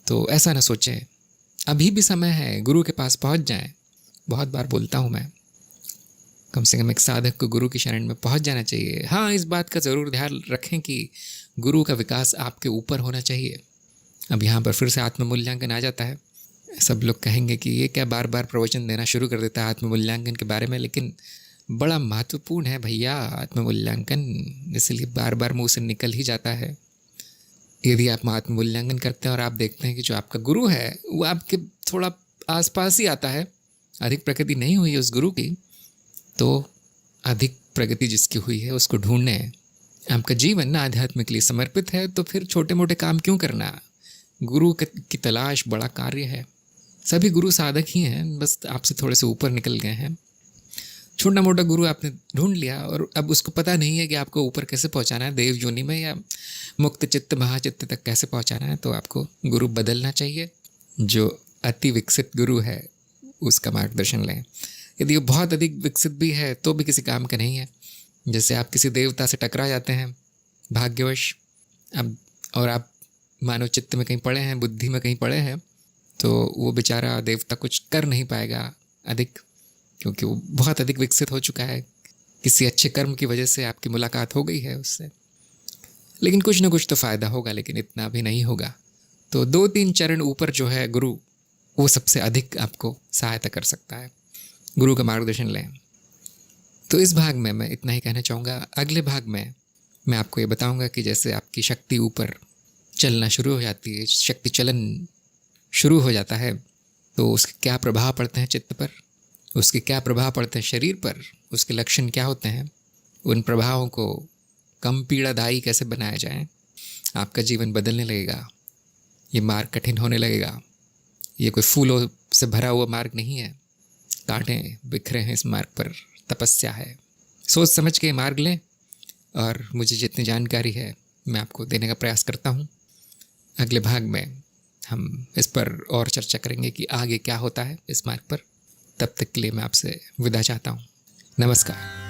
तो ऐसा ना सोचें, अभी भी समय है, गुरु के पास पहुँच जाएं। बहुत बार बोलता हूँ मैं, कम से कम एक साधक को गुरु की शरण में पहुँच जाना चाहिए। हाँ, इस बात का ज़रूर ध्यान रखें कि गुरु का विकास आपके ऊपर होना चाहिए। अब यहाँ पर फिर से आत्ममूल्यांकन आ जाता है। सब लोग कहेंगे कि ये क्या बार बार प्रवचन देना शुरू कर देता है आत्ममूल्यांकन के बारे में, लेकिन बड़ा महत्वपूर्ण है भैया आत्ममूल्यांकन, इसलिए बार बार मुँह से निकल ही जाता है। यदि आप आत्ममूल्यांकन करते हैं और आप देखते हैं कि जो आपका गुरु है वो आपके थोड़ा आसपास ही आता है, अधिक प्रगति नहीं हुई उस गुरु की, तो अधिक प्रगति जिसकी हुई है उसको ढूंढने। आपका जीवन ना आध्यात्म के लिए समर्पित है, तो फिर छोटे मोटे काम क्यों करना। गुरु की तलाश बड़ा कार्य है। सभी गुरु साधक ही हैं, बस आपसे थोड़े से ऊपर निकल गए हैं। छोटा मोटा गुरु आपने ढूंढ लिया और अब उसको पता नहीं है कि आपको ऊपर कैसे पहुंचाना है, देव योनि में या मुक्त चित्त महाचित्त तक कैसे पहुंचाना है। तो आपको गुरु बदलना चाहिए। जो अति विकसित गुरु है उसका मार्गदर्शन लें। यदि वो बहुत अधिक विकसित भी है तो भी किसी काम का नहीं है। जैसे आप किसी देवता से टकरा जाते हैं भाग्यवश, अब और आप मानव चित्त में कहीं पड़े हैं, बुद्धि में कहीं पड़े हैं, तो वो बेचारा देवता कुछ कर नहीं पाएगा अधिक, क्योंकि वो बहुत अधिक विकसित हो चुका है। किसी अच्छे कर्म की वजह से आपकी मुलाकात हो गई है उससे, लेकिन कुछ ना कुछ तो फ़ायदा होगा, लेकिन इतना भी नहीं होगा। तो 2-3 चरण ऊपर जो है गुरु, वो सबसे अधिक आपको सहायता कर सकता है। गुरु का मार्गदर्शन लें। तो इस भाग में मैं इतना ही कहना चाहूँगा। अगले भाग में मैं आपको ये बताऊँगा कि जैसे आपकी शक्ति ऊपर चलना शुरू हो जाती है, शक्ति चलन शुरू हो जाता है, तो उसके क्या प्रभाव पड़ते हैं चित्त पर, उसके क्या प्रभाव पड़ते हैं शरीर पर, उसके लक्षण क्या होते हैं, उन प्रभावों को कम पीड़ादायी कैसे बनाया जाए। आपका जीवन बदलने लगेगा, ये मार्ग कठिन होने लगेगा। ये कोई फूलों से भरा हुआ मार्ग नहीं है, कांटे बिखरे हैं इस मार्ग पर, तपस्या है। सोच समझ के मार्ग लें, और मुझे जितनी जानकारी है मैं आपको देने का प्रयास करता हूँ। अगले भाग में हम इस पर और चर्चा करेंगे कि आगे क्या होता है इस मार्ग पर। तब तक के लिए मैं आपसे विदा चाहता हूँ। नमस्कार।